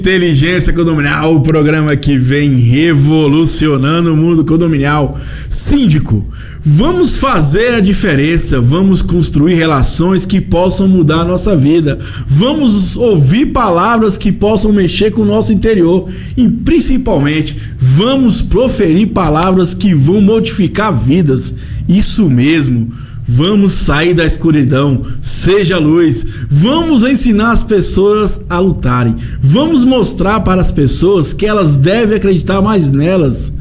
Inteligência Condominial, o programa que vem revolucionando o mundo condominial. Síndico, vamos fazer a diferença, vamos construir relações que possam mudar a nossa vida, vamos ouvir palavras que possam mexer com o nosso interior e, principalmente, vamos proferir palavras que vão modificar vidas. Isso mesmo. Vamos sair da escuridão, seja luz. Vamos ensinar as pessoas a lutarem. Vamos mostrar para as pessoas que elas devem acreditar mais nelas,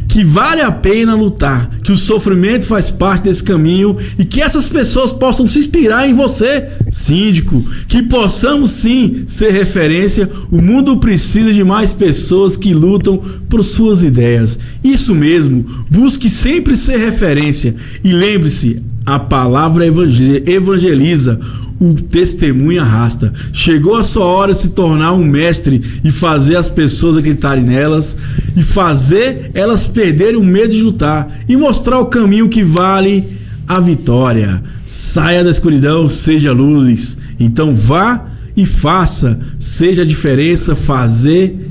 que vale a pena lutar, que o sofrimento faz parte desse caminho e que essas pessoas possam se inspirar em você, síndico, que possamos sim ser referência. O mundo precisa de mais pessoas que lutam por suas ideias. Isso mesmo, busque sempre ser referência e lembre-se, a palavra evangeliza, o testemunho arrasta. Chegou a sua hora de se tornar um mestre e fazer as pessoas acreditarem nelas e fazer elas perderem o medo de lutar e mostrar o caminho que vale a vitória. Saia da escuridão, seja luz. Então vá e faça, seja a diferença. Fazer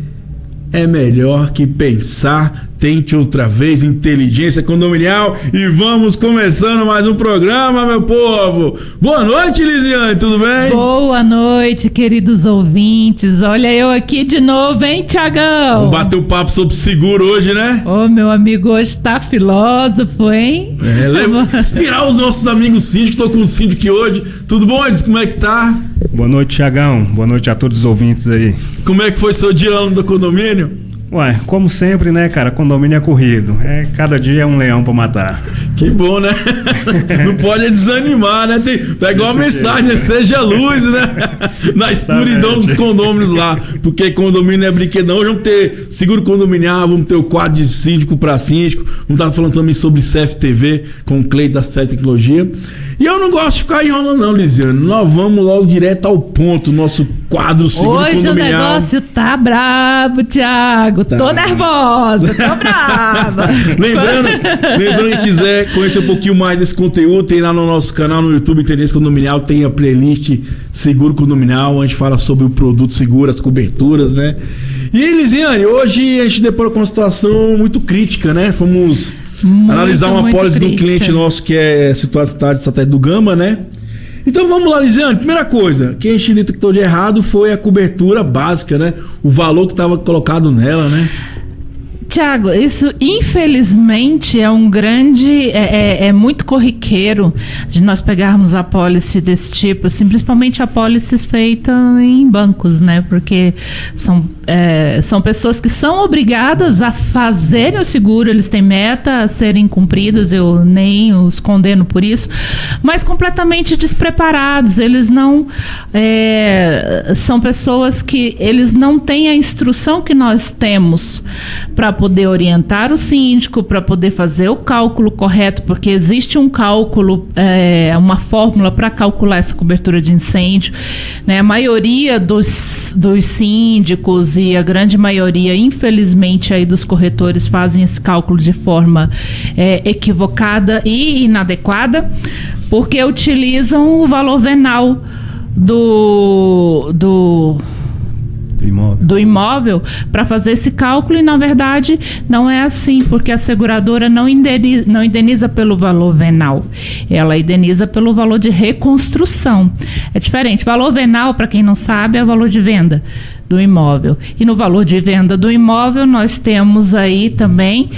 é melhor que pensar. Tente outra vez. Inteligência Condominial. E vamos começando mais um programa, meu povo. Boa noite, Lisiane, tudo bem? Boa noite, queridos ouvintes. Olha eu aqui de novo, hein, Tiagão? Vamos bater um papo sobre seguro hoje, né? Ô, meu amigo hoje tá filósofo, hein? Inspirar os nossos amigos síndicos. Tô com o síndico aqui hoje. Tudo bom, Edson? Como é que tá? Boa noite, Tiagão. Boa noite a todos os ouvintes aí. Como é que foi seu dia lá no condomínio? Ué, como sempre, né, cara? Condomínio é corrido. Cada dia é um leão pra matar. Que bom, né? Não pode desanimar, né? Tá igual a mensagem, né? Seja luz, né? Na escuridão dos condôminos lá. Porque condomínio não é brinquedão. Hoje vamos ter seguro condominial, vamos ter o quadro de síndico pra síndico. Vamos estar falando também sobre CFTV com o Cleide da CET Tecnologia. E eu não gosto de ficar enrolando não, Lisiane. Nós vamos logo direto ao ponto, nosso quadro seguro hoje condominial. Hoje o negócio tá brabo, Thiago. Tá. Tô nervosa, tô brava. Lembrando que quiser conhecer um pouquinho mais desse conteúdo, tem lá no nosso canal no YouTube Inteligência Condominial, tem a playlist Seguro Condominial, a gente fala sobre o produto seguro, as coberturas, né? E aí, Lisiane, hoje a gente deparou com uma situação muito crítica, né? Fomos analisar uma apólice de um cliente nosso que é situado na cidade de Satélite do Gama, né? Então vamos lá, Lisiane. Primeira coisa, que a gente detectou de errado foi a cobertura básica, né? O valor que estava colocado nela, né? Tiago, isso infelizmente é um grande, é muito corriqueiro de nós pegarmos a apólice desse tipo, assim, principalmente apólices feitas em bancos, né? Porque são pessoas que são obrigadas a fazerem o seguro, eles têm meta a serem cumpridas, eu nem os condeno por isso, mas completamente despreparados, eles não, são pessoas que eles não têm a instrução que nós temos para poder orientar o síndico, para poder fazer o cálculo correto, porque existe um cálculo, uma fórmula para calcular essa cobertura de incêndio, né? A maioria dos síndicos e a grande maioria, infelizmente, aí dos corretores fazem esse cálculo de forma equivocada e inadequada, porque utilizam o valor venal do imóvel para fazer esse cálculo e, na verdade, não é assim, porque a seguradora não indeniza pelo valor venal, ela indeniza pelo valor de reconstrução. É diferente. Valor venal, para quem não sabe, é o valor de venda do imóvel. E no valor de venda do imóvel nós temos aí também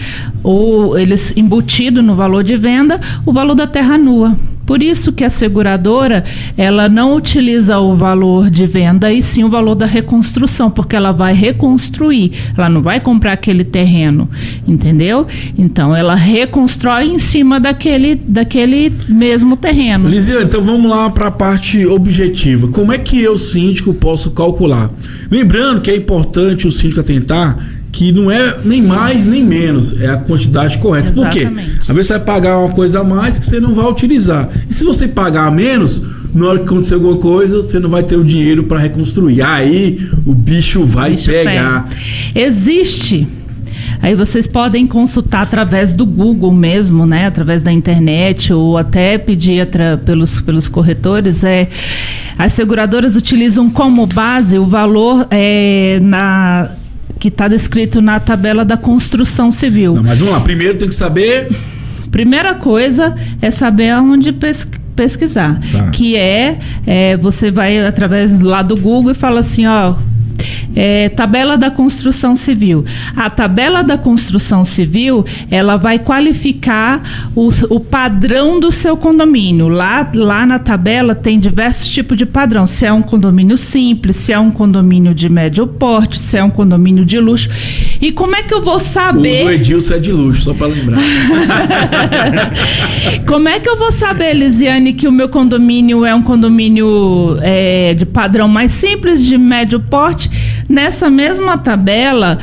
eles embutido no valor de venda o valor da terra nua. Por isso que a seguradora, ela não utiliza o valor de venda e sim o valor da reconstrução, porque ela vai reconstruir, ela não vai comprar aquele terreno, entendeu? Então ela reconstrói em cima daquele mesmo terreno. Lisiane, então vamos lá para a parte objetiva. Como é que eu, síndico, posso calcular? Lembrando que é importante o síndico atentar que não é nem mais nem menos, é a quantidade correta. Exatamente. Por quê? Às vezes você vai pagar uma coisa a mais que você não vai utilizar. E se você pagar a menos, na hora que acontecer alguma coisa, você não vai ter o dinheiro para reconstruir. Aí o bicho vai pegar. Existe Aí vocês podem consultar através do Google mesmo, né? Através da internet, ou até pedir pelos corretores. As seguradoras utilizam como base o valor que está descrito na tabela da construção civil. Não, mas vamos lá, primeiro tem que saber... Primeira coisa é saber aonde pesquisar, tá. Que você vai através lá do Google e fala assim, tabela da construção civil. A tabela da construção civil, ela vai qualificar o padrão do seu condomínio. Lá na tabela tem diversos tipos de padrão. Se é um condomínio simples, se é um condomínio de médio porte, se é um condomínio de luxo. E como é que eu vou saber... O Edilson é de luxo, só para lembrar. Como é que eu vou saber, Elisiane, que o meu condomínio é um condomínio de padrão mais simples, de médio porte? Nessa mesma tabela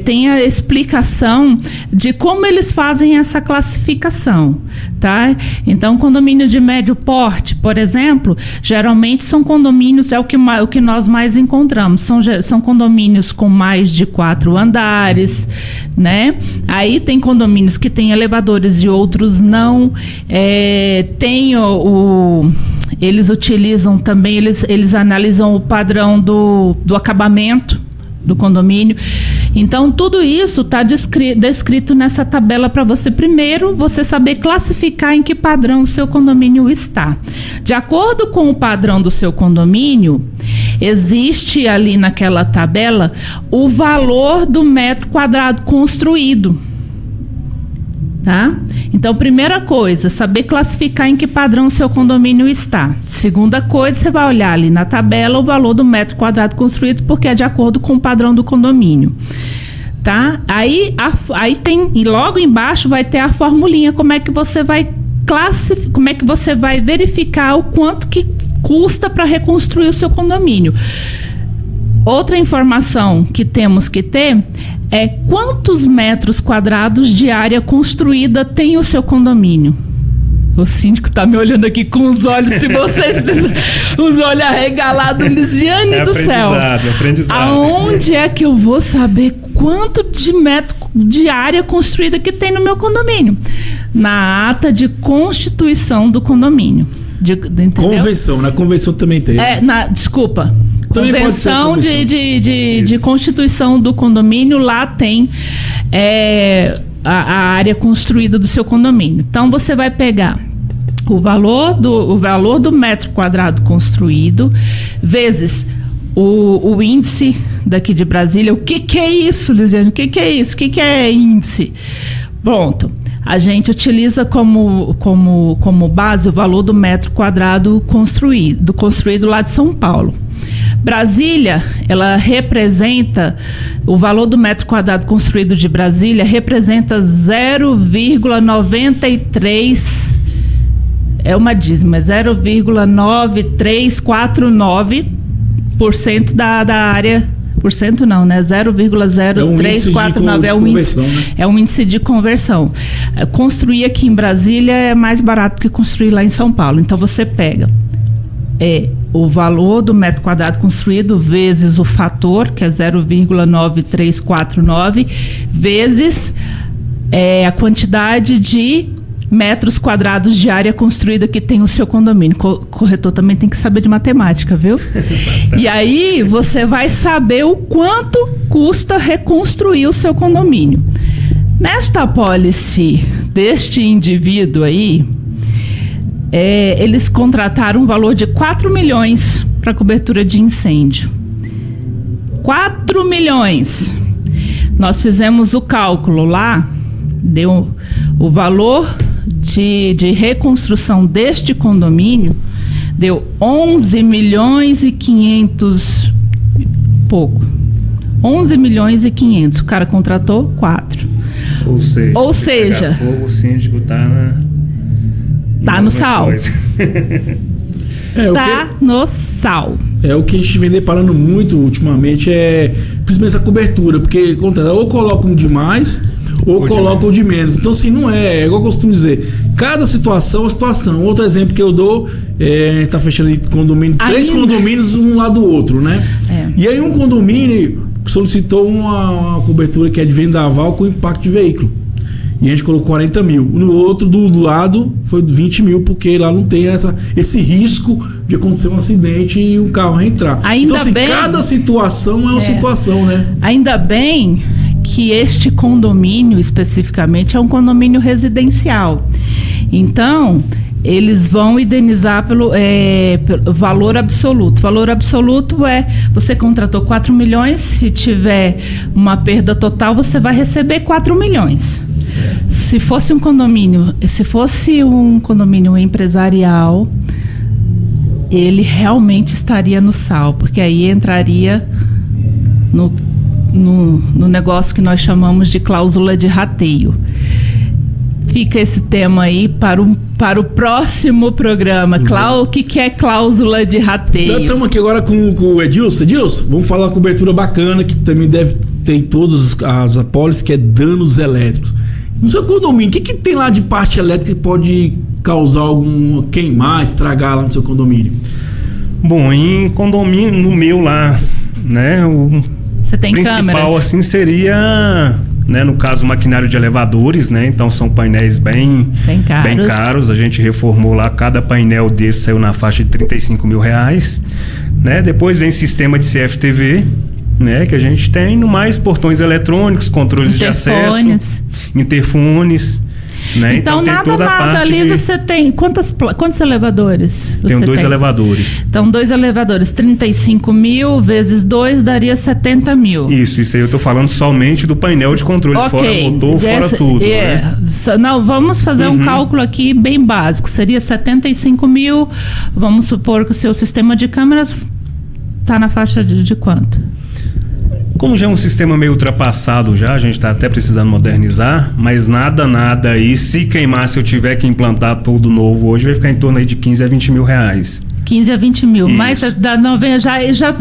tem a explicação de como eles fazem essa classificação, tá? Então, condomínio de médio porte, por exemplo, geralmente são condomínios, o que nós mais encontramos, são condomínios com mais de 4 andares, né? Aí tem condomínios que têm elevadores e outros não. Eles utilizam também, eles analisam o padrão do acabamento do condomínio. Então, tudo isso está descrito nessa tabela para você saber classificar em que padrão o seu condomínio está. De acordo com o padrão do seu condomínio, existe ali naquela tabela o valor do metro quadrado construído. Tá? Então, primeira coisa, saber classificar em que padrão o seu condomínio está. Segunda coisa, você vai olhar ali na tabela o valor do metro quadrado construído, porque é de acordo com o padrão do condomínio. Tá? Aí tem, e logo embaixo vai ter a formulinha, como é que você vai como é que você vai verificar o quanto que custa para reconstruir o seu condomínio. Outra informação que temos que ter é quantos metros quadrados de área construída tem o seu condomínio. O síndico está me olhando aqui com os olhos, se vocês os olhos arregalados, Lisiane do céu. Aprendizado. Aonde é que eu vou saber quanto de metro de área construída que tem no meu condomínio? Na ata de constituição do condomínio. Convenção, na convenção também tem. Desculpa. Também Convenção de constituição do condomínio, lá tem a área construída do seu condomínio. Então, você vai pegar o valor do metro quadrado construído, vezes o índice daqui de Brasília. O que é isso, Lisiane? O que é isso? O que é índice? Pronto. A gente utiliza como base o valor do metro quadrado construído lá de São Paulo. Brasília, ela representa, o valor do metro quadrado construído de Brasília representa 0,93, é uma dízima, 0,9349% da área. Por cento não, né? 0,0349 é um índice de conversão. Construir aqui em Brasília é mais barato que construir lá em São Paulo. Então você pega o valor do metro quadrado construído vezes o fator, que é 0,9349, vezes a quantidade de metros quadrados de área construída que tem o seu condomínio. Corretor também tem que saber de matemática, viu? E aí você vai saber o quanto custa reconstruir o seu condomínio. Nesta apólice deste indivíduo aí, eles contrataram um valor de 4 milhões para cobertura de incêndio. 4 milhões. Nós fizemos o cálculo lá, deu o valor de reconstrução deste condomínio, deu 11 milhões e 500 pouco. 11 milhões e 500. O cara contratou 4. Ou seja, fogo, o síndico tá no sal. No sal. O que a gente vem deparando muito ultimamente principalmente essa cobertura, porque ou colocam demais ou colocam de menos. Então, assim, não é igual eu costumo dizer. Cada situação é uma situação. Outro exemplo que eu dou tá fechando condomínio, 3 condomínios um lado do outro, né? E aí um condomínio solicitou uma cobertura que é de vendaval com impacto de veículo. E a gente colocou 40 mil. No outro, do lado, foi 20 mil, porque lá não tem esse risco de acontecer um acidente e um carro reentrar. Ainda então, assim, bem, cada situação é uma situação, né? Ainda bem que este condomínio, especificamente, é um condomínio residencial. Então, eles vão indenizar pelo valor absoluto. Valor absoluto é, você contratou 4 milhões, se tiver uma perda total, você vai receber 4 milhões. Certo. Se fosse um condomínio empresarial, ele realmente estaria no SAL, porque aí entraria no negócio que nós chamamos de cláusula de rateio. Fica esse tema aí para o próximo programa. O que é cláusula de rateio? Nós estamos aqui agora com o Edilson. Edilson, vamos falar uma cobertura bacana que também deve ter em todas as apólices, que é danos elétricos. No seu condomínio, o que tem lá de parte elétrica que pode causar queimar, estragar lá no seu condomínio? Bom, em condomínio, no meu lá, né, você tem principal câmeras? Assim seria, né, no caso, maquinário de elevadores, né? Então são painéis bem caros. A gente reformou lá, cada painel desse saiu na faixa de R$35 mil, né? Depois vem sistema de CFTV, né, que a gente tem, no mais portões eletrônicos, controles de acesso, interfones, né? Então tem toda a parte ali você tem quantos elevadores? Tenho 2 elevadores. Então 2 elevadores, 35 mil vezes 2 daria 70 mil. Isso aí eu tô falando somente do painel de controle, fora motor, fora tudo, né? Não, vamos fazer um cálculo aqui bem básico, seria 75 mil, vamos supor que o seu sistema de câmeras está na faixa de quanto? Como já é um sistema meio ultrapassado já, a gente está até precisando modernizar, mas nada aí, se queimar, se eu tiver que implantar tudo novo hoje, vai ficar em torno aí de 15 a 20 mil reais. 15 a 20 mil, isso. Mas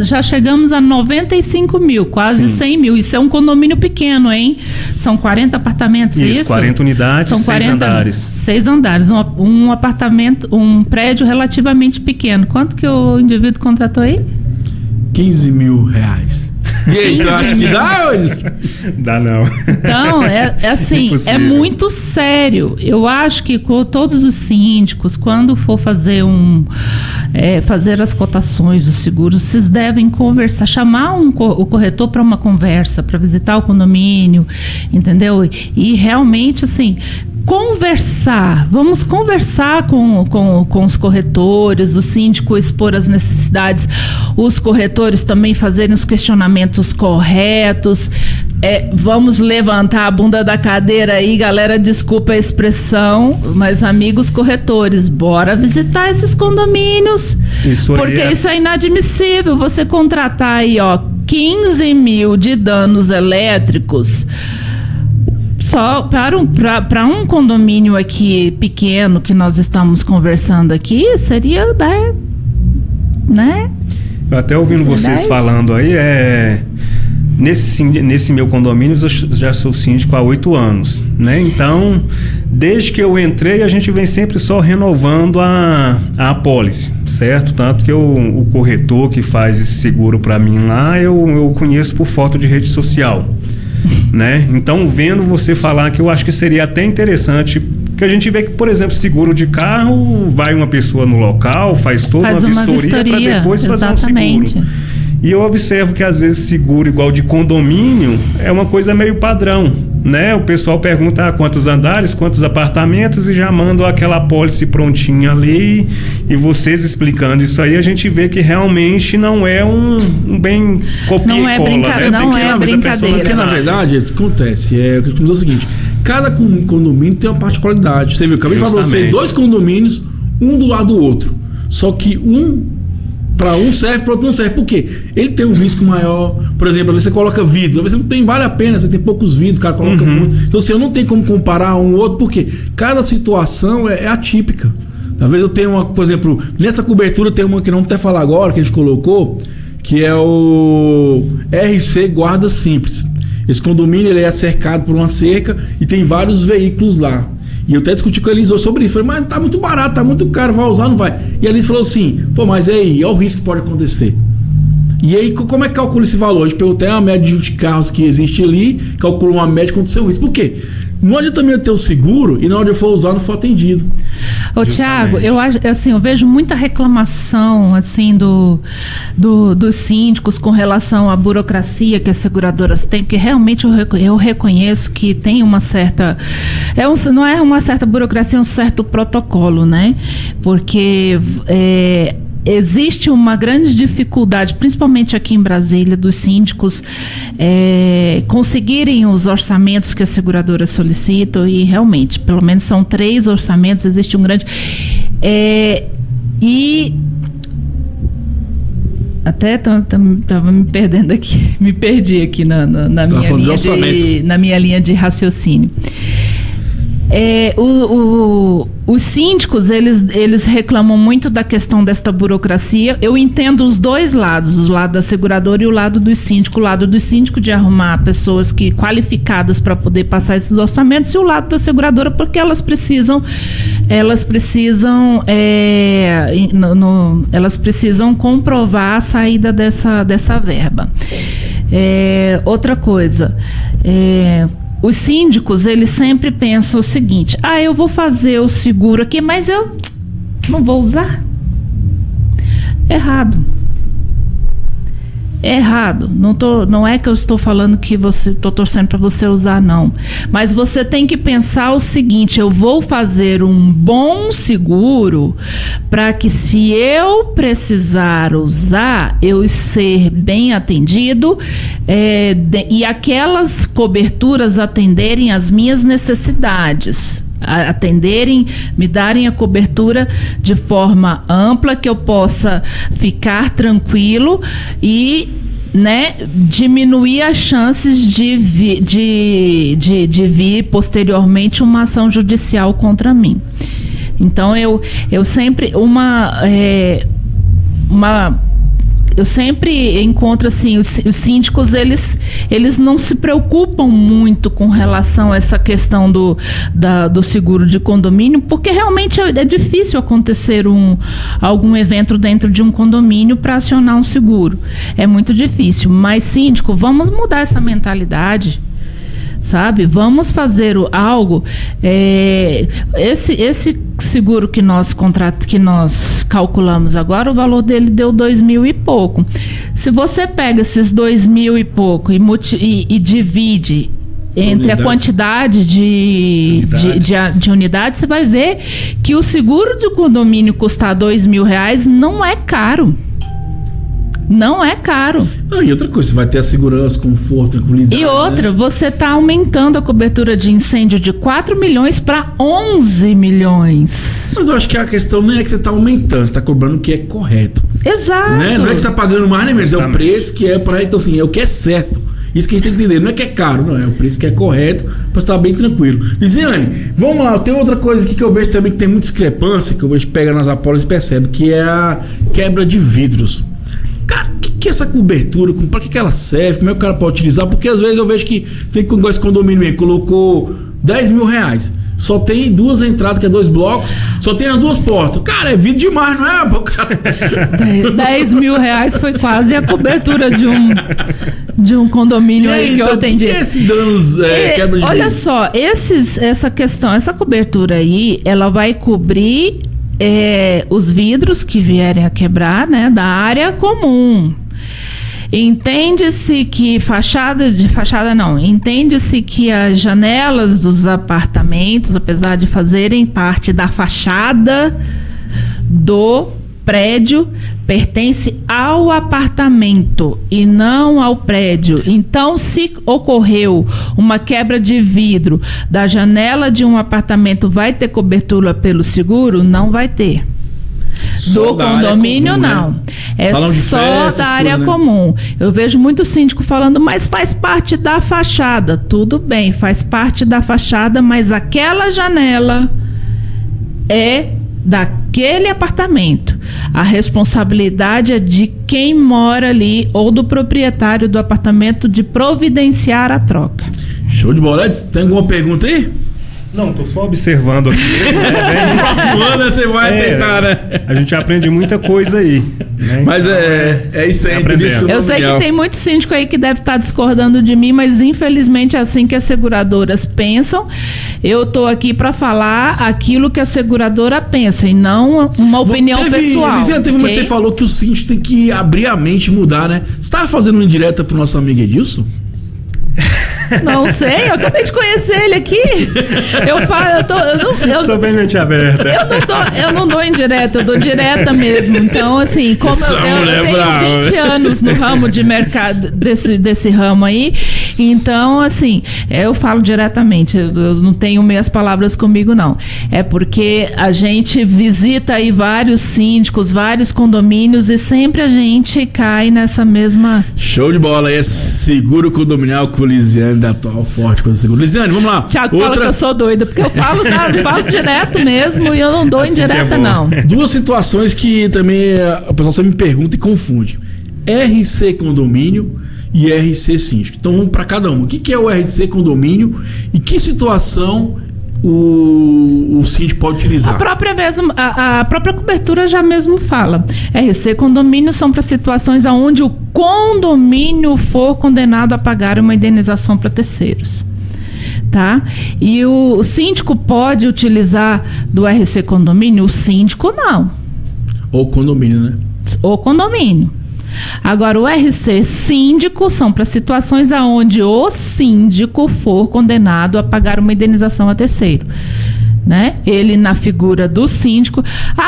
já chegamos a 95 mil, quase 100 mil. Isso é um condomínio pequeno, hein? São 40 apartamentos, isso? 40 unidades, são 6 andares. 6 andares, um apartamento, um prédio relativamente pequeno. Quanto que o indivíduo contratou aí? 15 mil reais. E aí, tu acha que dá, hoje? Dá não. Então, é assim, Impossível. É muito sério. Eu acho que com todos os síndicos, quando for fazer fazer as cotações dos seguros, vocês devem conversar, chamar o corretor para uma conversa, para visitar o condomínio, entendeu? E realmente, assim, vamos conversar com os corretores, o síndico expor as necessidades, os corretores também fazerem os questionamentos corretos. Vamos levantar a bunda da cadeira aí, galera, desculpa a expressão, mas amigos corretores, bora visitar esses condomínios, porque isso é inadmissível, você contratar aí, 15 mil de danos elétricos só para um condomínio aqui pequeno que nós estamos conversando aqui, seria, né? Eu até ouvindo vocês falando aí, nesse meu condomínio eu já sou síndico há 8 anos, né? Então, desde que eu entrei, a gente vem sempre só renovando a apólice, certo? Tanto que o corretor que faz esse seguro para mim lá, eu conheço por foto de rede social, né? Então, vendo você falar, que eu acho que seria até interessante, que a gente vê que, por exemplo, seguro de carro, vai uma pessoa no local, faz toda uma vistoria para depois fazer um seguro. E eu observo que às vezes seguro igual de condomínio é uma coisa meio padrão, né? O pessoal pergunta quantos andares, quantos apartamentos e já manda aquela apólice prontinha ali, e vocês explicando isso aí, a gente vê que realmente não é um bem copia não e cola, né? Não é brincadeira. Porque na verdade, isso acontece, o seguinte, cada condomínio tem uma particularidade. Você viu, acabei de falar pra você, 2 condomínios, um do lado do outro, só que para um serve, para outro não serve. Por quê? Ele tem um risco maior. Por exemplo, às vezes você coloca vidro, às vezes não tem, vale a pena, você tem poucos vidros, o cara coloca muito. Então, assim, eu não tenho como comparar um outro, porque cada situação é atípica. Às vezes eu tenho uma, por exemplo, nessa cobertura tem uma que não até falar agora, que a gente colocou, que é o RC Guarda Simples. Esse condomínio ele é cercado por uma cerca e tem vários veículos lá. E eu até discuti com a Elis sobre isso. Falei, mas tá muito barato, tá muito caro, vai usar, não vai? E a Elis falou assim, mas aí, olha o risco que pode acontecer. E aí, como é que calcula esse valor? A gente pegou até a média de carros que existe ali, calcula uma média quanto o seu risco. Por quê? Não adianta também ter o seguro e na hora de for usar não for atendido. Ô, Tiago, eu acho, assim, eu vejo muita reclamação assim dos síndicos com relação à burocracia que as seguradoras têm, porque realmente eu reconheço que tem uma certa, não é uma certa burocracia, é um certo protocolo, né? Porque existe uma grande dificuldade, principalmente aqui em Brasília, dos síndicos conseguirem os orçamentos que as seguradoras solicitam, e realmente, pelo menos são 3 orçamentos, existe um grande... e até estava me perdendo aqui, me perdi aqui na minha linha de raciocínio. Os síndicos, eles reclamam muito da questão desta burocracia. Eu entendo os dois lados, o lado da seguradora e o lado do síndico. O lado do síndico de arrumar pessoas qualificadas para poder passar esses orçamentos, e o lado da seguradora, porque elas precisam comprovar a saída dessa verba. Outra coisa, os síndicos, eles sempre pensam o seguinte: eu vou fazer o seguro aqui, mas eu não vou usar. Errado. Não é que eu estou falando que estou torcendo para você usar, não. Mas você tem que pensar o seguinte: eu vou fazer um bom seguro para que, se eu precisar usar, eu ser bem atendido, e aquelas coberturas atenderem às minhas necessidades. Me darem a cobertura de forma ampla, que eu possa ficar tranquilo e, diminuir as chances de vir posteriormente uma ação judicial contra mim. Então eu sempre eu sempre encontro assim, os síndicos, eles não se preocupam muito com relação a essa questão do seguro de condomínio, porque realmente é difícil acontecer algum evento dentro de um condomínio para acionar um seguro. É muito difícil. Mas, síndico, vamos mudar essa mentalidade, sabe? Vamos fazer algo. Esse seguro que nós calculamos agora, o valor dele deu 2.000 e pouco. Se você pega esses 2.000 e pouco e divide entre a quantidade de unidades, você vai ver que o seguro de condomínio custar R$2.000 não é caro. Não é caro. E outra coisa, você vai ter a segurança, conforto, tranquilidade. E outra, você está aumentando a cobertura de incêndio de 4 milhões para 11 milhões. Mas eu acho que a questão não é que você está aumentando, você está cobrando o que é correto. Exato. Não é que você está pagando mais, nem menos, é o preço que é para... Então, assim, é o que é certo. Isso que a gente tem que entender. Não é que é caro, não. É o preço que é correto para estar bem tranquilo. Lisiane, vamos lá. Tem outra coisa aqui que eu vejo também que tem muita discrepância, que a gente pega nas apólices e percebe, que é a quebra de vidros. Cara, o que é essa cobertura? Para que ela serve? Como é que o cara pode utilizar? Porque às vezes eu vejo que tem esse condomínio aí, colocou R$10.000. Só tem 2 entradas, que é 2 blocos, só tem as 2 portas. Cara, é vidro demais, não é? R$10.000 foi quase a cobertura de um condomínio aí que então, eu atendi. O que é esse danos, quebra de vidro? Olha só, essa cobertura aí, ela vai cobrir os vidros que vierem a quebrar, da área comum. Entende-se que entende-se que as janelas dos apartamentos, apesar de fazerem parte da fachada do prédio, pertence ao apartamento e não ao prédio. Então, se ocorreu uma quebra de vidro da janela de um apartamento, vai ter cobertura pelo seguro? Não vai ter. Do condomínio, comum, não. Né? É só da área comum. Eu vejo muito síndico falando, mas faz parte da fachada. Tudo bem, faz parte da fachada, mas aquela janela é daquele apartamento. A responsabilidade é de quem mora ali ou do proprietário do apartamento de providenciar a troca. Show de bola. Tem alguma pergunta aí? Não, tô só observando aqui. No próximo ano você vai tentar, né? A gente aprende muita coisa aí. Né? Mas então, é isso aí. Eu sei que tem muito síndico aí que deve estar discordando de mim, mas infelizmente é assim que as seguradoras pensam. Eu tô aqui para falar aquilo que a seguradora pensa e não uma opinião pessoal. Lisiane, teve uma que você falou que o síndico tem que abrir a mente e mudar, né? Você estava fazendo uma indireta pro nosso amigo Edilson? Não sei, eu acabei de conhecer ele aqui. Sou bem mente aberta. Eu não dou indireta, eu dou direta mesmo. Então, assim, como eu tenho 20 anos no ramo de mercado, desse ramo aí, então, assim, eu falo diretamente, eu não tenho meias palavras comigo, não. É porque a gente visita aí vários síndicos, vários condomínios e sempre a gente cai nessa mesma... Show de bola, aí é Seguro Condominial com Lisiane da Atual Forte com o Seguro. Lisiane, vamos lá. Tiago fala que eu sou doida, porque eu falo direto mesmo e eu não dou assim indireta, não. Duas situações que também o pessoal sempre me pergunta e confunde. RC Condomínio e RC Síndico. Então vamos para cada um. O que é o RC Condomínio e que situação o síndico pode utilizar? A própria cobertura já mesmo fala. RC Condomínio são para situações onde o condomínio for condenado a pagar uma indenização para terceiros. Tá? E o síndico pode utilizar do RC Condomínio? O síndico não. Ou condomínio, né? Ou condomínio. Agora, o RC Síndico são para situações onde o síndico for condenado a pagar uma indenização a terceiro. Né? Ele na figura do síndico.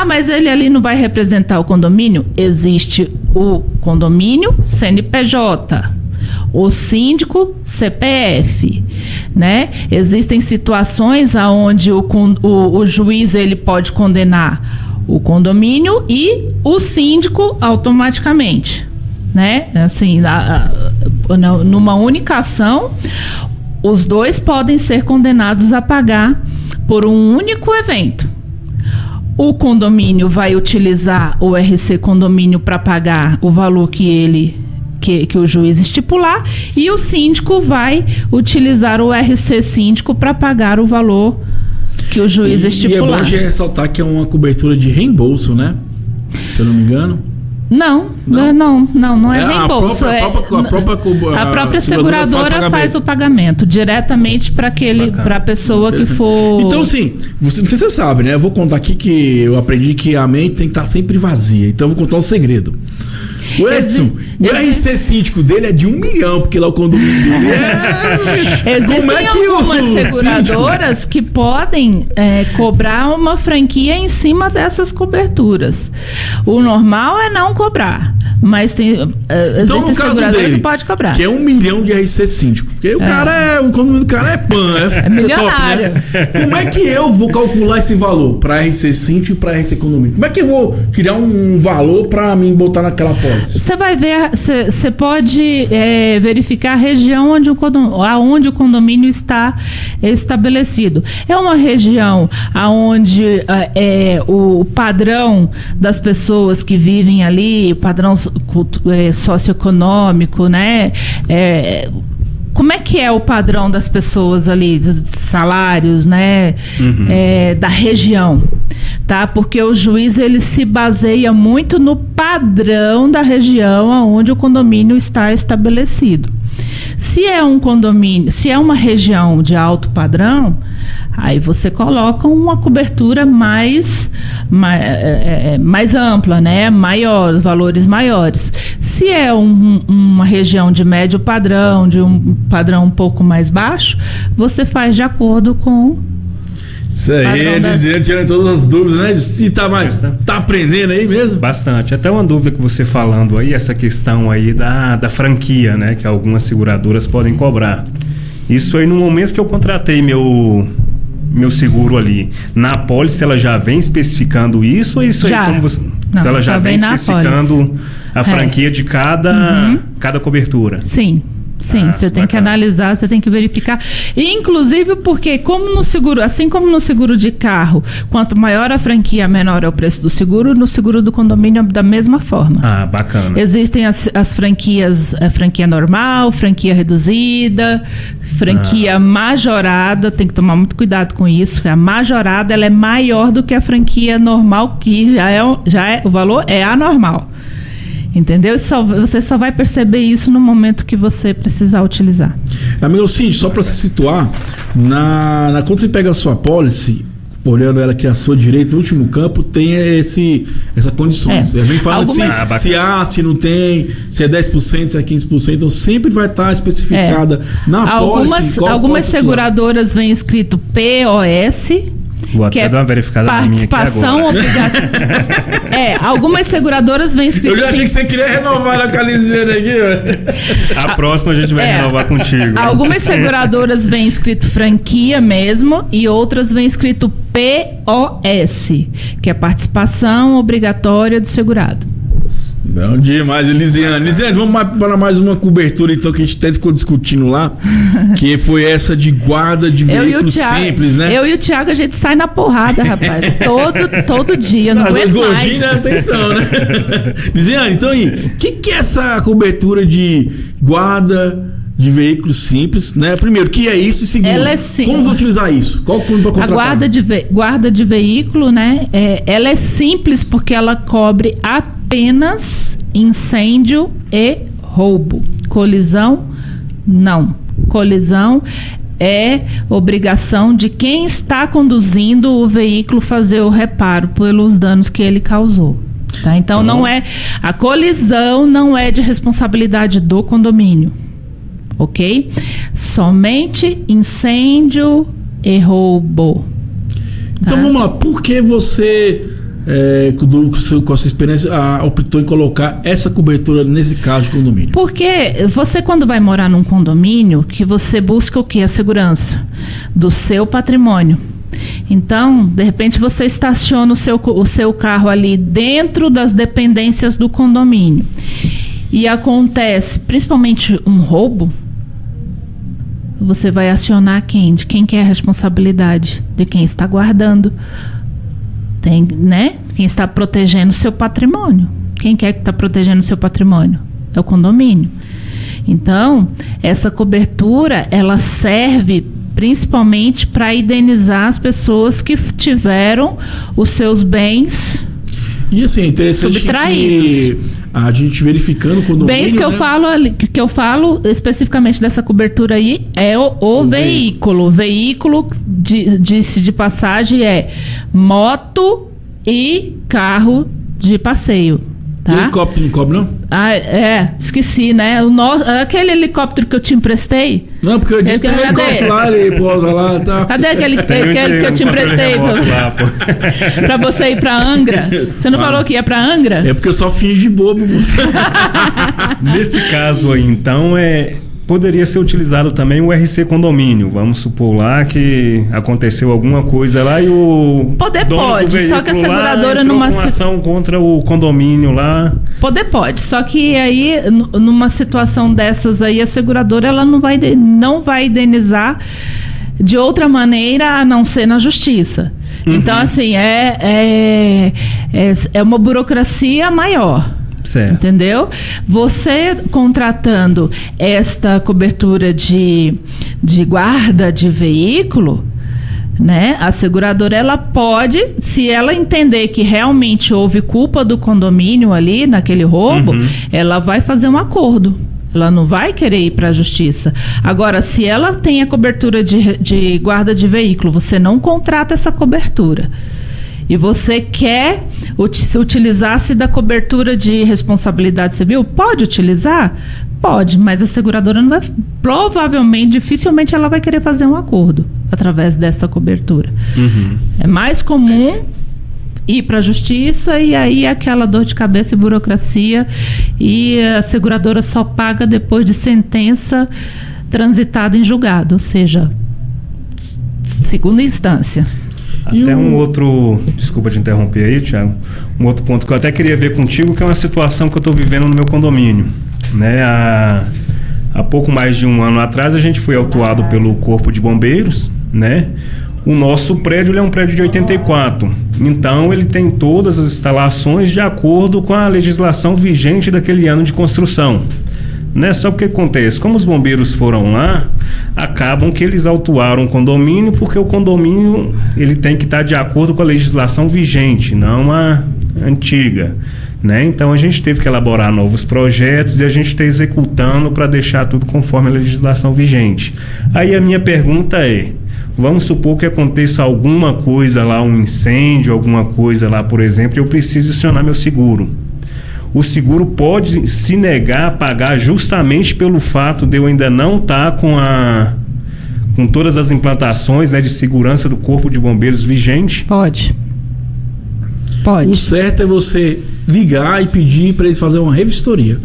Mas ele ali não vai representar o condomínio? Existe o condomínio CNPJ, o síndico CPF, né? Existem situações onde o juiz ele pode condenar o condomínio e o síndico automaticamente, né? Assim, numa única ação, os dois podem ser condenados a pagar por um único evento. O condomínio vai utilizar o RC Condomínio para pagar o valor que o juiz estipular e o síndico vai utilizar o RC Síndico para pagar o valor que o juiz estipular. E é bom de ressaltar que é uma cobertura de reembolso, né? Se eu não me engano. Não é reembolso. A própria seguradora faz o pagamento diretamente para a pessoa que for. Então, assim, não sei se você sabe, né? Eu vou contar aqui que eu aprendi que a mente tem que estar sempre vazia. Então, eu vou contar um segredo. O Edson, o RC Síndico dele é de 1 milhão, porque lá o condomínio dele Existem algumas seguradoras que podem cobrar uma franquia em cima dessas coberturas. O normal é não cobrar, mas então, existem seguradoras que pode cobrar. Que é 1 milhão de RC Síndico. Porque o condomínio do cara é pan, é milionário. Top, né? Como é que eu vou calcular esse valor para RC Síndico e para RC Condomínio? Como é que eu vou criar um valor para mim botar naquela pólice? Você vai ver, você pode verificar a região aonde o condomínio está estabelecido. É uma região onde o padrão das pessoas que vivem ali, o padrão socioeconômico, né? Como é que é o padrão das pessoas ali, salários, né? Uhum. Da região, tá? Porque o juiz ele se baseia muito no padrão da região onde o condomínio está estabelecido. Se é um condomínio, se é uma região de alto padrão, aí você coloca uma cobertura mais ampla, né? Maior, valores maiores. Se é uma região de médio padrão, de um padrão um pouco mais baixo, você faz de acordo com... Isso aí, dizendo, tirando todas as dúvidas, né? E tá aprendendo aí mesmo? Bastante. Até uma dúvida que você falando aí, essa questão aí da franquia, né? Que algumas seguradoras podem cobrar. Isso aí no momento que eu contratei meu seguro ali, na apólice ela já vem especificando isso ou isso já. Aí como você... Não, ela já vem especificando a franquia de cada cobertura? Sim. Sim, você tem que analisar, você tem que verificar. E, inclusive, porque como no seguro, assim como no seguro de carro, quanto maior a franquia, menor é o preço do seguro, no seguro do condomínio é da mesma forma. Ah, bacana. Existem as franquias, a franquia normal, franquia reduzida, franquia majorada, tem que tomar muito cuidado com isso. A majorada, ela é maior do que a franquia normal, que o valor é anormal. Entendeu? Você só vai perceber isso no momento que você precisar utilizar. Amigo Cid, só para se situar, quando você pega a sua pólice, olhando ela aqui à sua direita, no último campo, tem essa condições. Vem falando se não tem, se é 10%, se é 15%, então sempre vai estar especificada na pólice. Algumas seguradoras vêm escrito POS. Vou até dar uma verificada na minha aqui agora. Participação obrigatória. Algumas seguradoras vêm escrito. Eu já achei que você queria renovar na caliseira aqui. A próxima a gente vai renovar contigo. Algumas seguradoras vêm escrito franquia mesmo e outras vêm escrito POS, que é participação obrigatória do segurado. Bom demais, Elisiane. Elisiane, vamos para mais uma cobertura então que a gente até ficou discutindo lá, que foi essa de guarda de veículos simples, né? Eu e o Thiago, a gente sai na porrada, rapaz. Todo dia, não aguento mais. Os gordinhos, né? Tem questão, né? Elisiane, então aí, o que é essa cobertura de guarda de veículos simples, né? Primeiro, o que é isso? E segundo, como vou utilizar isso? Qual o plano para contratar? A guarda de veículo, né? Ela é simples porque ela cobre apenas incêndio e roubo. Colisão, não. Colisão é obrigação de quem está conduzindo o veículo fazer o reparo pelos danos que ele causou. Tá? Então, a colisão não é de responsabilidade do condomínio. Ok? Somente incêndio e roubo. Então vamos lá, por que você, com a sua experiência, optou em colocar essa cobertura nesse caso de condomínio? Porque você, quando vai morar num condomínio, que você busca o quê? A segurança do seu patrimônio. Então, de repente, você estaciona o seu carro ali dentro das dependências do condomínio e acontece, principalmente, um roubo. Você vai acionar quem? De quem que é a responsabilidade? De quem está guardando. Né? Quem está protegendo o seu patrimônio. Quem que está protegendo o seu patrimônio? É o condomínio. Então, essa cobertura, ela serve principalmente para indenizar as pessoas que tiveram os seus bens e assim, é interessante subtraídos. Que a gente verificando o condomínio, bens que eu falo especificamente dessa cobertura aí é o veículo. Veículo, disse de passagem, é moto e carro de passeio. Tá? Helicóptero não cobre, não? Esqueci, né? Aquele helicóptero que eu te emprestei. Não, porque eu disse que tem helicóptero lá, ele pousa lá e tal. Cadê aquele que eu te emprestei? Pra você ir pra Angra? Você não falou que ia pra Angra? É porque eu só fingi de bobo, moça. Nesse caso aí, então, poderia ser utilizado também o RC Condomínio. Vamos supor lá que aconteceu alguma coisa lá e o pode, só que a seguradora numa ação contra o condomínio lá. Pode, só que aí numa situação dessas aí a seguradora ela não vai indenizar de outra maneira a não ser na justiça. Uhum. Então assim é uma burocracia maior. Certo. Entendeu? Você contratando esta cobertura de guarda de veículo, né? A seguradora, ela pode, se ela entender que realmente houve culpa do condomínio ali naquele roubo, ela vai fazer um acordo. Ela não vai querer ir para a justiça. Agora, se ela tem a cobertura de guarda de veículo, você não contrata essa cobertura. E você quer utilizar-se da cobertura de responsabilidade civil? Pode utilizar? Pode, mas a seguradora não vai, provavelmente, dificilmente ela vai querer fazer um acordo através dessa cobertura. É mais comum ir para a justiça e aí aquela dor de cabeça e burocracia e a seguradora só paga depois de sentença transitada em julgado, ou seja, segunda instância. Até um outro, desculpa te interromper aí, Thiago, um outro ponto que eu até queria ver contigo, que é uma situação que eu estou vivendo no meu condomínio, né? há pouco mais de um ano atrás, a gente foi autuado pelo Corpo de Bombeiros, né? O nosso prédio ele é um prédio de 84, então ele tem todas as instalações de acordo com a legislação vigente daquele ano de construção. Né? Só porque acontece, como os bombeiros foram lá, acabam que eles autuaram o condomínio, porque o condomínio ele tem que estar de acordo com a legislação vigente, não a antiga. Né? Então a gente teve que elaborar novos projetos e a gente está executando para deixar tudo conforme a legislação vigente. Aí a minha pergunta é, vamos supor que aconteça alguma coisa lá, um incêndio, alguma coisa lá, por exemplo, eu preciso acionar meu seguro. O seguro pode se negar a pagar justamente pelo fato de eu ainda não estar com todas as implantações, né, de segurança do Corpo de Bombeiros vigente? Pode. O certo é você ligar e pedir para eles fazerem uma revistoria.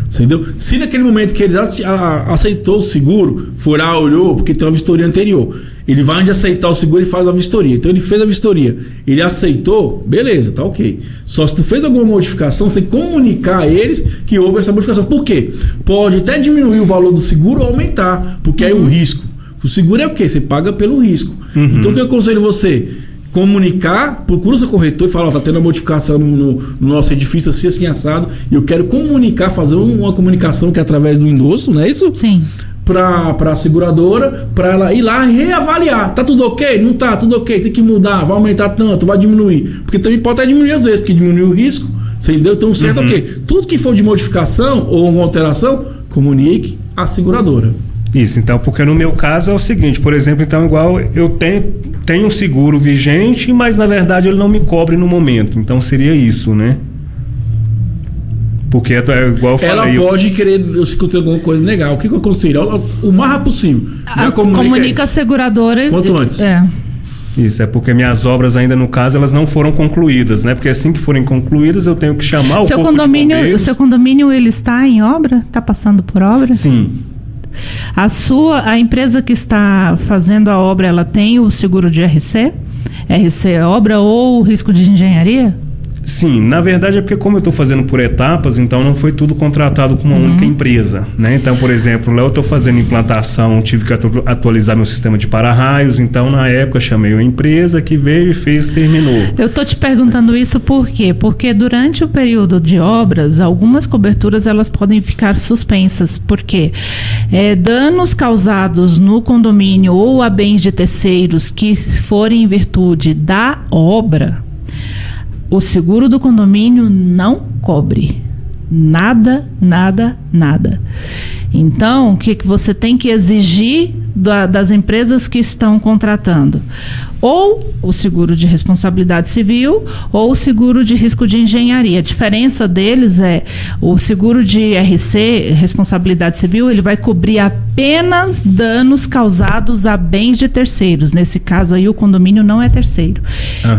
Entendeu? Se naquele momento que eles aceitou o seguro, for lá, olhou, porque tem uma vistoria anterior, ele vai onde aceitar o seguro e faz a vistoria. Então ele fez a vistoria, ele aceitou, beleza, tá ok. Só se tu fez alguma modificação, você tem que comunicar a eles que houve essa modificação. Por quê? Pode até diminuir o valor do seguro ou aumentar, porque aí o risco. O seguro é o quê? Você paga pelo risco. Então o que eu aconselho você? Comunicar, procura o seu corretor e fala, tá tendo uma modificação no nosso edifício assim assado, e eu quero comunicar, fazer uma comunicação que é através do endosso, não é isso? Sim. Para a seguradora, para ela ir lá e reavaliar. Tá tudo ok? Não tá, tudo ok, tem que mudar, vai aumentar tanto, vai diminuir. Porque também pode até diminuir às vezes, porque diminui o risco, você entendeu? Então, certo é o quê? Tudo que for de modificação ou uma alteração, comunique à seguradora. Isso, então, porque no meu caso é o seguinte, por exemplo, então, igual eu tenho um seguro vigente, mas na verdade ele não me cobre no momento. Então seria isso, né? Porque é igual eu falei. Ela pode querer, eu sei que eu tenho alguma coisa legal. O que eu aconselho? O mais rápido possível. Comunica a seguradora. Quanto antes. Isso, é porque minhas obras ainda, no caso, elas não foram concluídas, né? Porque assim que forem concluídas, eu tenho que chamar o Corpo de Bombeiros. O seu condomínio, ele está em obra? Está passando por obra? Sim. A empresa que está fazendo a obra, ela tem o seguro de RC? RC obra ou risco de engenharia? Sim, na verdade é porque como eu estou fazendo por etapas, então não foi tudo contratado com uma única empresa, né? Então, por exemplo, lá eu estou fazendo implantação, tive que atualizar meu sistema de para-raios, então na época chamei uma empresa que veio e fez, terminou. Eu estou te perguntando isso por quê? Porque durante o período de obras, algumas coberturas elas podem ficar suspensas, porque danos causados no condomínio ou a bens de terceiros que forem em virtude da obra, o seguro do condomínio não cobre. Nada, nada, nada. Então, o que você tem que exigir das empresas que estão contratando? Ou o seguro de responsabilidade civil ou o seguro de risco de engenharia. A diferença deles é o seguro de RC, responsabilidade civil, ele vai cobrir apenas danos causados a bens de terceiros. Nesse caso aí o condomínio não é terceiro.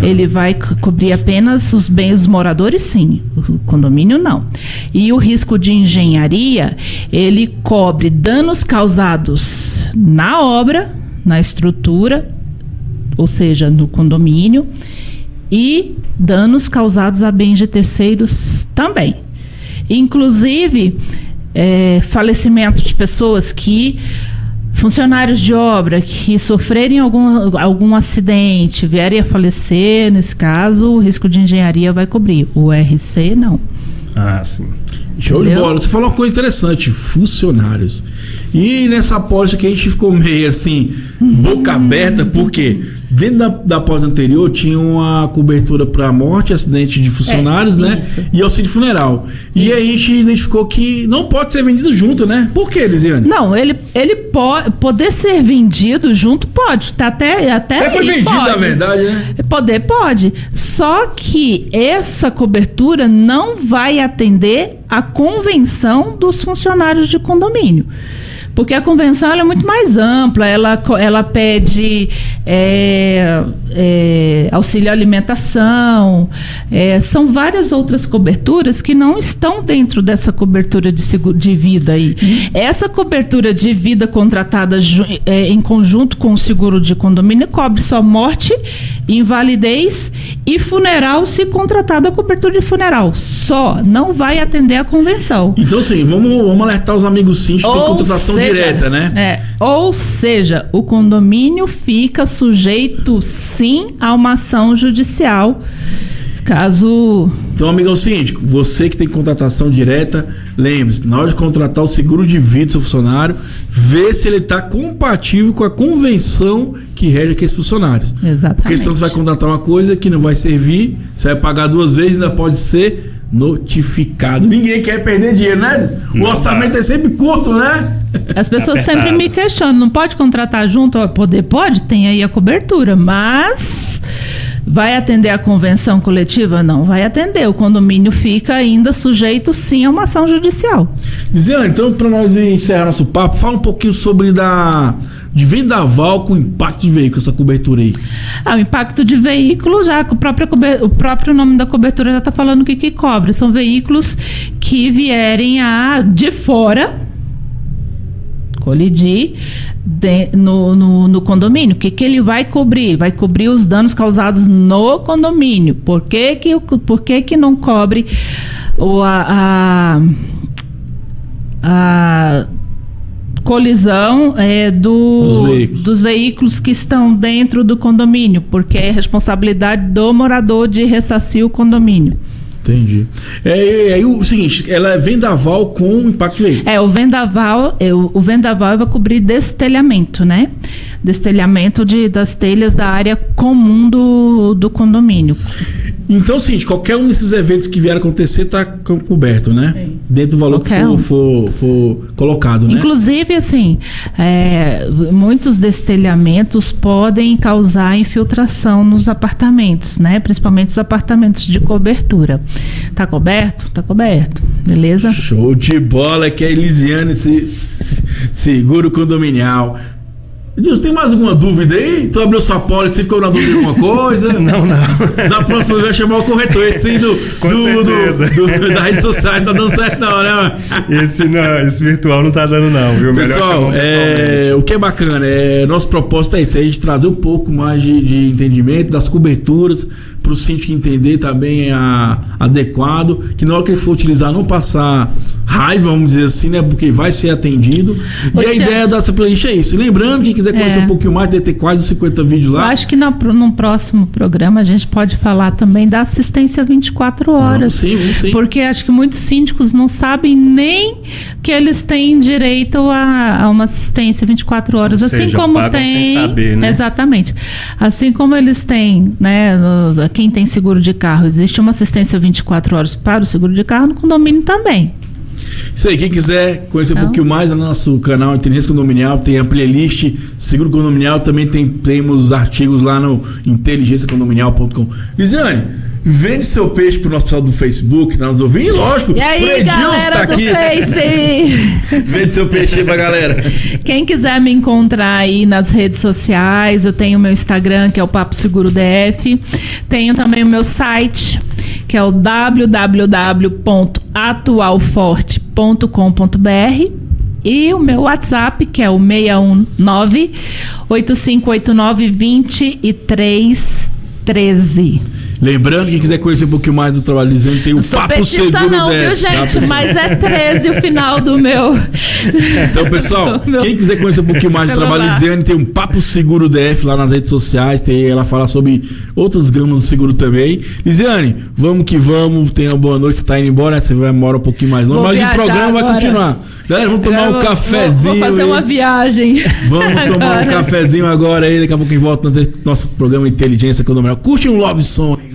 Ele vai cobrir apenas os bens dos moradores, sim. O condomínio não. E o risco de engenharia, ele cobre danos causados na obra, na estrutura, ou seja, no condomínio, e danos causados a bens de terceiros também. Inclusive, falecimento de pessoas funcionários de obra que sofrerem algum acidente, vierem a falecer, nesse caso, o risco de engenharia vai cobrir. O RC, não. Ah, sim. Show de bola. Você falou uma coisa interessante, funcionários. E nessa apólice que a gente ficou meio assim, boca aberta, porque dentro da apólice anterior tinha uma cobertura para morte, acidente de funcionários, né? Isso. E auxílio funeral. E aí a gente identificou que não pode ser vendido junto, né? Por que, Lisiane? Não, ele poder ser vendido junto pode. Até foi vendido, pode. Na verdade, né? Pode. Só que essa cobertura não vai atender a convenção dos funcionários de condomínio. Porque a convenção ela é muito mais ampla, ela pede auxílio alimentação, são várias outras coberturas que não estão dentro dessa cobertura de seguro de vida aí. Essa cobertura de vida contratada em conjunto com o seguro de condomínio cobre só morte, invalidez e funeral, se contratada a cobertura de funeral. Só, não vai atender a convenção. Então, assim, vamos alertar os amigos síndicos que tem contratação direta, né? Ou seja, o condomínio fica sujeito, sim, a uma ação judicial. Caso... Então, amigão síndico, você que tem contratação direta, lembre-se, na hora de contratar o seguro de vida do seu funcionário, vê se ele está compatível com a convenção que rege aqueles funcionários. Exatamente. Porque senão você vai contratar uma coisa que não vai servir, você vai pagar 2 vezes e ainda pode ser notificado. Ninguém quer perder dinheiro, né? O orçamento é sempre curto, né? As pessoas sempre me questionam, não pode contratar junto? Pode, tem aí a cobertura, mas... vai atender a convenção coletiva? Não vai atender. O condomínio fica ainda sujeito, sim, a uma ação judicial. Ziane, então, para nós encerrar nosso papo, fala um pouquinho sobre de vendaval com impacto de veículo, essa cobertura aí. O impacto de veículo, já o próprio nome da cobertura já está falando o que cobre. São veículos que vierem de fora colidir no condomínio. O que ele vai cobrir? Vai cobrir os danos causados no condomínio. Por que não cobre a colisão dos veículos que estão dentro do condomínio? Porque é responsabilidade do morador de ressarcir o condomínio. Entendi. Aí o seguinte, ela é vendaval com impacto de veículo. O vendaval vai cobrir destelhamento, né? Destelhamento das telhas da área comum do condomínio. Então, sim, qualquer um desses eventos que vier acontecer está coberto, né? Sim. Dentro do valor que for colocado, né? Inclusive, assim, muitos destelhamentos podem causar infiltração nos apartamentos, né? Principalmente os apartamentos de cobertura. Tá coberto? Tá coberto. Beleza? Show de bola, que é a Elisiane Seguro Condominial. Deus, tem mais alguma dúvida aí? Tu abriu sua pólice e ficou na dúvida de alguma coisa? Não. Na próxima vez vai chamar o corretor. Esse aí da rede social não tá dando certo não, né, mano? Esse virtual não tá dando não, viu? Pessoal, o que é bacana, nosso propósito é isso, a gente trazer um pouco mais de entendimento das coberturas para o síndico entender também adequado, que na hora que ele for utilizar não passar raiva, vamos dizer assim, né? Porque vai ser atendido. E a ideia dessa playlist é isso. Lembrando, quem quiser conhecer um pouquinho mais, deve ter quase 50 vídeos lá. Eu acho que no próximo programa a gente pode falar também da assistência 24 horas. Vamos sim. Porque acho que muitos síndicos não sabem nem que eles têm direito a uma assistência 24 horas. Ou assim seja, como pagam tem. Sem saber, né? Exatamente. Assim como eles têm, né? Quem tem seguro de carro, existe uma assistência 24 horas para o seguro de carro, no condomínio também. Isso aí, quem quiser conhecer um pouquinho mais no nosso canal Inteligência Condominial, tem a playlist Seguro Condominial, também temos artigos lá no inteligenciacondominial.com. Lisiane, vende seu peixe pro nosso pessoal do Facebook, tá nos ouvindo? E lógico, e aí, galera tá do aqui. Face. Vende seu peixe aí pra galera. Quem quiser me encontrar aí nas redes sociais, eu tenho o meu Instagram, que é o Papo Seguro DF. Tenho também o meu site, que é o www.atualforte.com.br, e o meu WhatsApp, que é o 619-8589-2313. Lembrando, quem quiser conhecer um pouquinho mais do trabalho de Lisiane, tem o Papo Seguro não, viu, gente? Mas é 13 o final do meu. Então, pessoal, quem quiser conhecer um pouquinho mais do trabalho de Lisiane, tem um Papo Seguro DF lá nas redes sociais. Ela fala sobre outras gamas do seguro também. Lisiane, vamos que vamos. Tenha uma boa noite. Você tá indo embora, você vai embora um pouquinho mais longe, mas o programa vai continuar. Galera, vamos tomar um cafezinho. Vou fazer uma viagem. Vamos tomar um cafezinho agora aí. Daqui a pouco a gente volta no nosso programa Inteligência Condominial. Curte um Love Song.